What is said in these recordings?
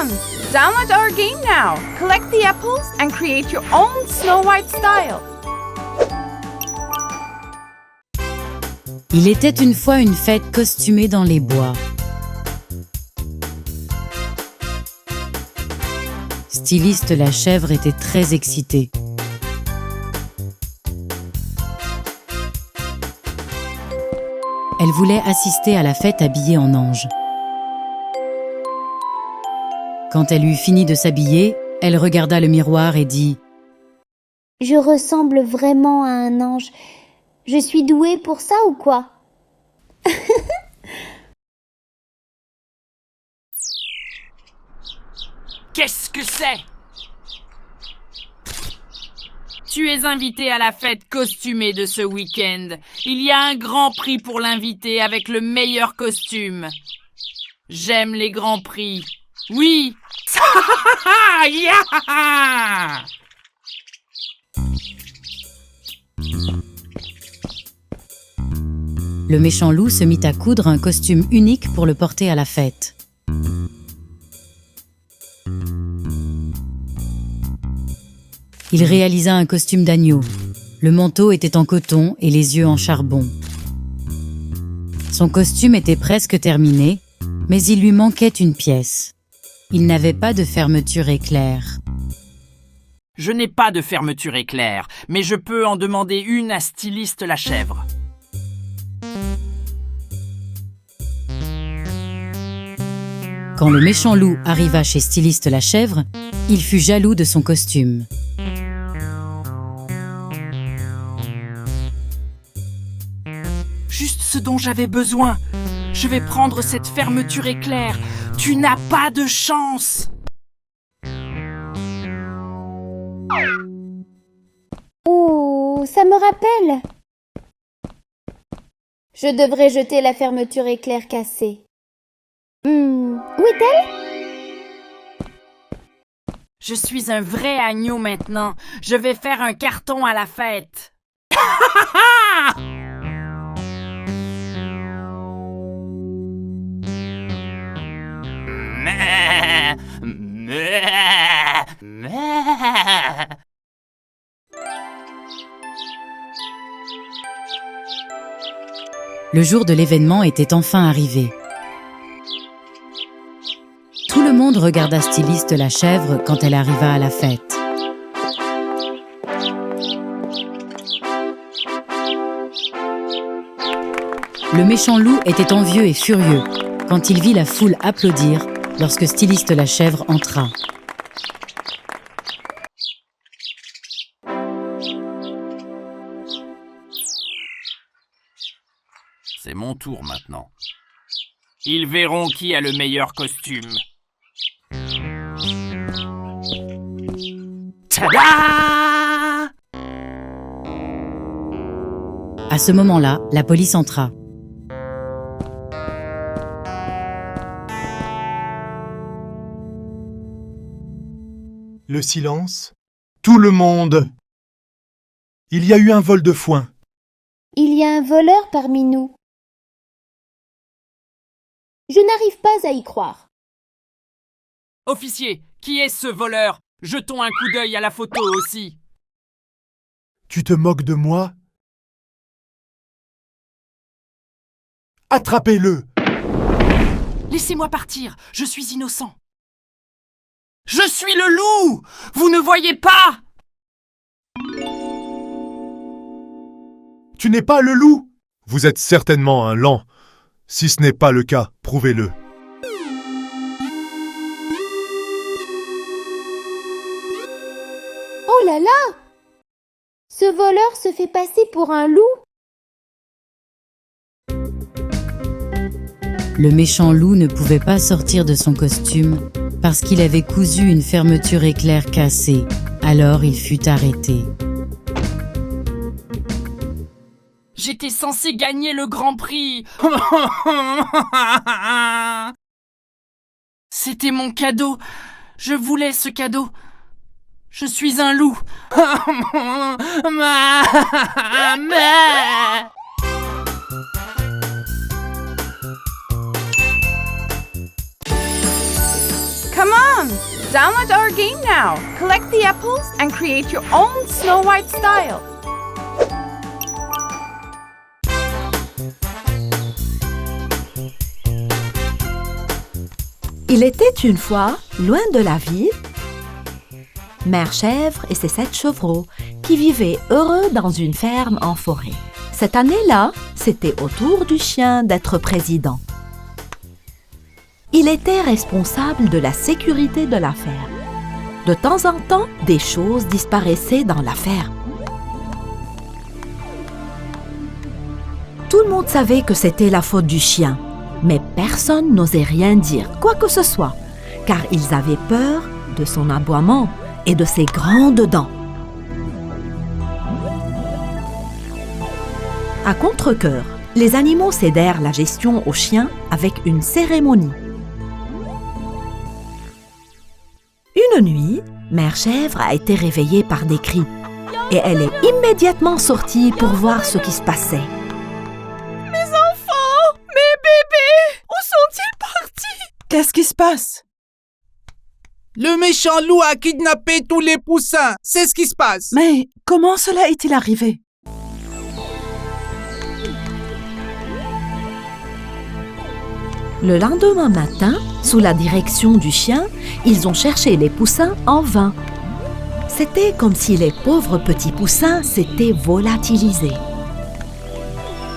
fun! Download our game now. Collect the apples and create your own Snow White style. Il était une fois une fête costumée dans les bois. Styliste la chèvre était très excitée. Elle voulait assister à la fête habillée en ange. Quand elle eut fini de s'habiller, elle regarda le miroir et dit « Je ressemble vraiment à un ange. Je suis douée pour ça ou quoi ?» Qu'est-ce que c'est? Tu es invité à la fête costumée de ce week-end. Il y a un grand prix pour l'invité avec le meilleur costume. J'aime les grands prix. Oui. Yeah. Le méchant loup se mit à coudre un costume unique pour le porter à la fête. Il réalisa un costume d'agneau. Le manteau était en coton et les yeux en charbon. Son costume était presque terminé, mais il lui manquait une pièce. Il n'avait pas de fermeture éclair. Je n'ai pas de fermeture éclair, mais je peux en demander une à Styliste la chèvre. Quand le méchant loup arriva chez Styliste la chèvre, il fut jaloux de son costume. Juste ce dont j'avais besoin. Je vais prendre cette fermeture éclair. Tu n'as pas de chance. Oh, ça me rappelle. Je devrais jeter la fermeture éclair cassée. Où est-elle? Je suis un vrai agneau maintenant. Je vais faire un carton à la fête. Le jour de l'événement était enfin arrivé. Tout le monde regarda Styliste la chèvre quand elle arriva à la fête. Le méchant loup était envieux et furieux quand il vit la foule applaudir lorsque Styliste la chèvre entra. C'est mon tour maintenant. Ils verront qui a le meilleur costume. Tada! À ce moment-là, la police entra. Le silence. Tout le monde. Il y a eu un vol de foin. Il y a un voleur parmi nous. Je n'arrive pas à y croire. Officier, qui est ce voleur? Jetons un coup d'œil à la photo aussi. Tu te moques de moi? Attrapez-le! Laissez-moi partir, je suis innocent. Je suis le loup! Vous ne voyez pas? Tu n'es pas le loup! Vous êtes certainement un lent. Si ce n'est pas le cas, prouvez-le. Oh là là! Ce voleur se fait passer pour un loup. Le méchant loup ne pouvait pas sortir de son costume parce qu'il avait cousu une fermeture éclair cassée. Alors il fut arrêté. J'étais censé gagner le Grand Prix. C'était mon cadeau. Je voulais ce cadeau. Je suis un loup. Come fun! Download our game now. Collect the apples and create your own Snow White style. Il était une fois, loin de la ville, Mère Chèvre et ses 7 chevreaux qui vivaient heureux dans une ferme en forêt. Cette année-là, c'était au tour du chien d'être président. Il était responsable de la sécurité de la ferme. De temps en temps, des choses disparaissaient dans la ferme. Tout le monde savait que c'était la faute du chien, mais personne n'osait rien dire, quoi que ce soit, car ils avaient peur de son aboiement et de ses grandes dents. À contre-cœur, les animaux cédèrent la gestion aux chiens avec une cérémonie. Une nuit, Mère Chèvre a été réveillée par des cris et elle est immédiatement sortie pour voir ce qui se passait. Mes enfants! Mes bébés! Où sont-ils partis? Qu'est-ce qui se passe? Le méchant loup a kidnappé tous les poussins. C'est ce qui se passe. Mais comment cela est-il arrivé? Le lendemain matin, sous la direction du chien, ils ont cherché les poussins en vain. C'était comme si les pauvres petits poussins s'étaient volatilisés.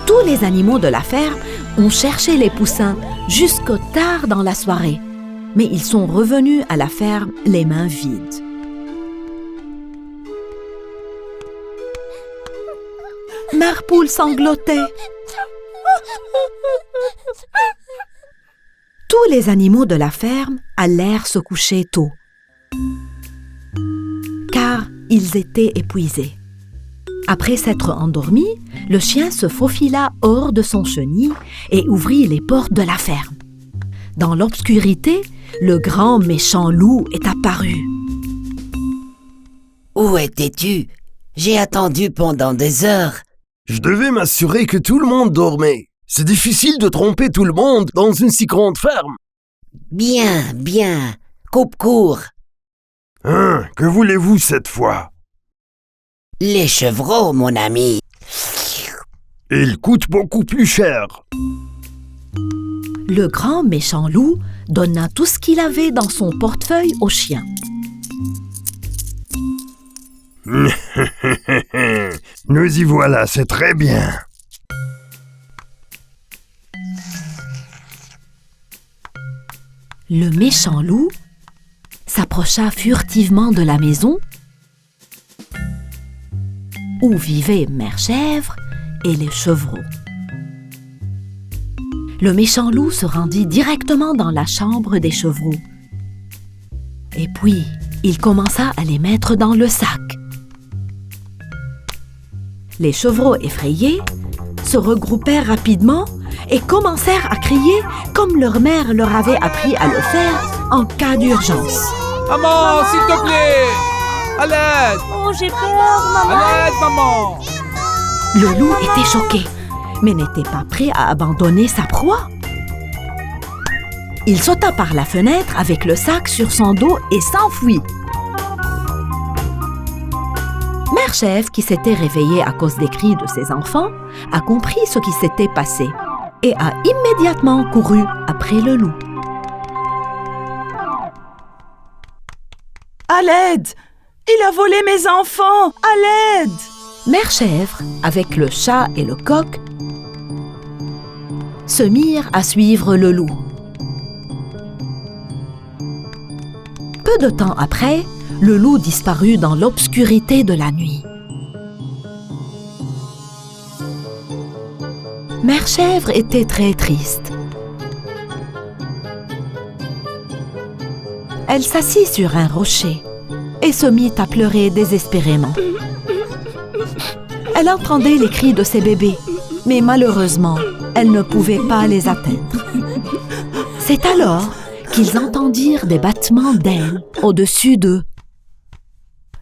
Tous les animaux de la ferme ont cherché les poussins jusqu'au tard dans la soirée, mais ils sont revenus à la ferme les mains vides. Mère Poule sanglotait. Tous les animaux de la ferme allèrent se coucher tôt, car ils étaient épuisés. Après s'être endormi, le chien se faufila hors de son chenil et ouvrit les portes de la ferme. Dans l'obscurité, le grand méchant loup est apparu. Où étais-tu? J'ai attendu pendant des heures. Je devais m'assurer que tout le monde dormait. C'est difficile de tromper tout le monde dans une si grande ferme. Bien, bien. Coupe court. Hein, que voulez-vous cette fois? Les chevreaux, mon ami. Ils coûtent beaucoup plus cher. Le grand méchant loup donna tout ce qu'il avait dans son portefeuille au chien. Nous y voilà, c'est très bien. Le méchant loup s'approcha furtivement de la maison où vivaient Mère Chèvre et les chevreaux. Le méchant loup se rendit directement dans la chambre des chevreaux. Et puis, il commença à les mettre dans le sac. Les chevreaux effrayés se regroupèrent rapidement et commencèrent à crier comme leur mère leur avait appris à le faire en cas d'urgence. Maman, s'il te plaît. À l'aide. Oh, j'ai peur, maman. À l'aide, maman. Le loup était choqué, mais n'était pas prêt à abandonner sa proie. Il sauta par la fenêtre avec le sac sur son dos et s'enfuit. Mère Chèvre, qui s'était réveillée à cause des cris de ses enfants, a compris ce qui s'était passé et a immédiatement couru après le loup. À l'aide! Il a volé mes enfants! À l'aide! Mère Chèvre, avec le chat et le coq, se mirent à suivre le loup. Peu de temps après, le loup disparut dans l'obscurité de la nuit. Mère Chèvre était très triste. Elle s'assit sur un rocher et se mit à pleurer désespérément. Elle entendait les cris de ses bébés, mais malheureusement, elle ne pouvait pas les atteindre. C'est alors qu'ils entendirent des battements d'ailes au-dessus d'eux.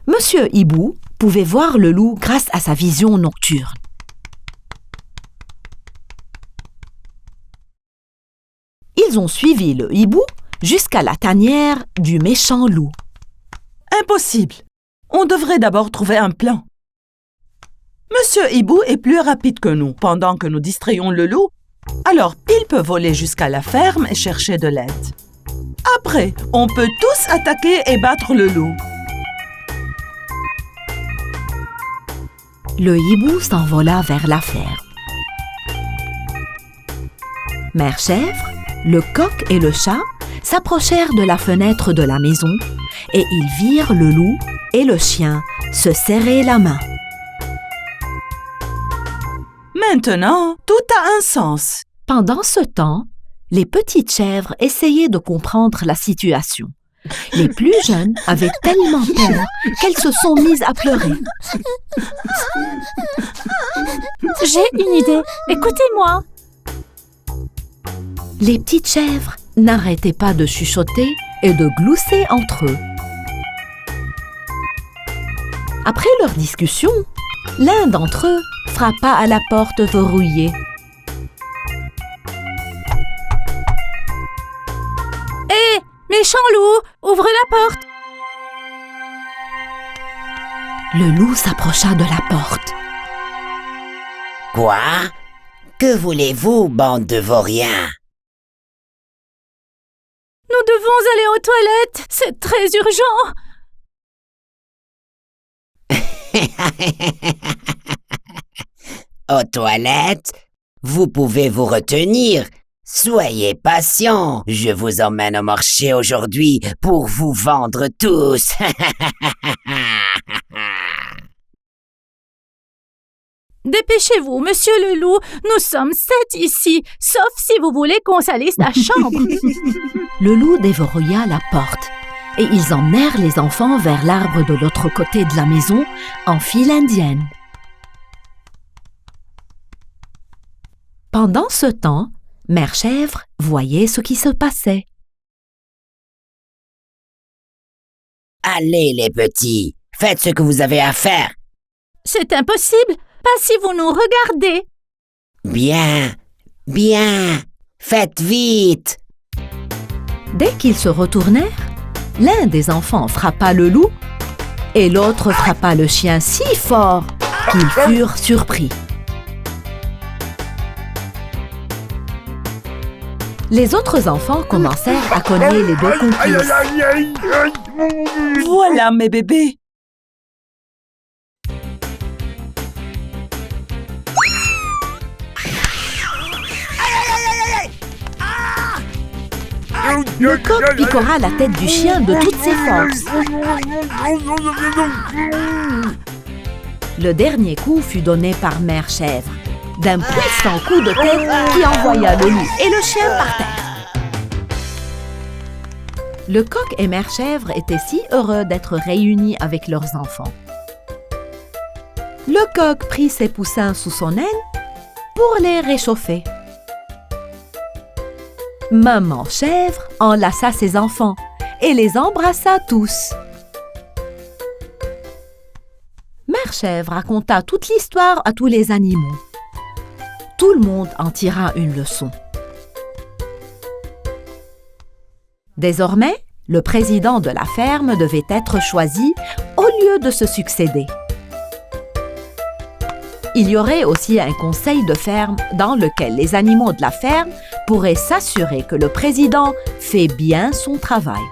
Monsieur Hibou pouvait voir le loup grâce à sa vision nocturne. Ils ont suivi le hibou jusqu'à la tanière du méchant loup. Impossible. On devrait d'abord trouver un plan. Monsieur Hibou est plus rapide que nous pendant que nous distrayons le loup. Alors, il peut voler jusqu'à la ferme et chercher de l'aide. Après, on peut tous attaquer et battre le loup. Le hibou s'envola vers la ferme. Mère Chèvre, le coq et le chat s'approchèrent de la fenêtre de la maison et ils virent le loup et le chien se serrer la main. Maintenant, tout a un sens. Pendant ce temps, les petites chèvres essayaient de comprendre la situation. Les plus jeunes avaient tellement peur qu'elles se sont mises à pleurer. J'ai une idée, écoutez-moi. Les petites chèvres n'arrêtaient pas de chuchoter et de glousser entre eux. Après leur discussion, l'un d'entre eux frappa à la porte verrouillée. Hé, méchant loup, ouvre la porte. Le loup s'approcha de la porte. Quoi? Que voulez-vous, bande de vauriens? Nous devons aller aux toilettes, c'est très urgent. Aux toilettes? Vous pouvez vous retenir. Soyez patient. Je vous emmène au marché aujourd'hui pour vous vendre tous. Dépêchez-vous, monsieur le loup, nous sommes 7 ici, sauf si vous voulez qu'on salisse la chambre. Le loup déverrouilla la porte et ils emmenèrent les enfants vers l'arbre de l'autre côté de la maison en file indienne. Pendant ce temps, Mère Chèvre voyait ce qui se passait. Allez les petits, faites ce que vous avez à faire. C'est impossible, pas si vous nous regardez. Bien, bien, faites vite. Dès qu'ils se retournèrent, l'un des enfants frappa le loup et l'autre frappa le chien si fort qu'ils furent surpris. Les autres enfants commencèrent à cogner les deux complices. Voilà mes bébés. Le coq picora la tête du chien de toutes ses forces. Le dernier coup fut donné par Mère Chèvre, d'un puissant coup de tête qui envoya le loup et le chien par terre. Le coq et Mère Chèvre étaient si heureux d'être réunis avec leurs enfants. Le coq prit ses poussins sous son aile pour les réchauffer. Maman Chèvre enlaça ses enfants et les embrassa tous. Mère Chèvre raconta toute l'histoire à tous les animaux. Tout le monde en tira une leçon. Désormais, le président de la ferme devait être choisi au lieu de se succéder. Il y aurait aussi un conseil de ferme dans lequel les animaux de la ferme pourraient s'assurer que le président fait bien son travail.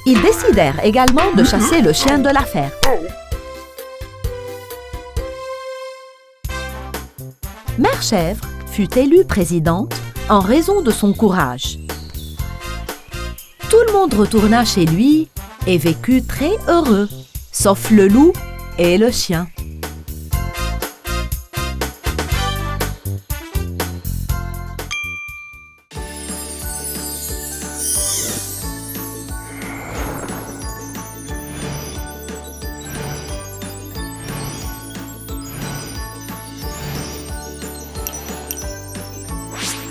Ils décidèrent également de chasser le chien de la ferme. Mère Chèvre fut élue présidente en raison de son courage. Tout le monde retourna chez lui et vécut très heureux, sauf le loup et le chien.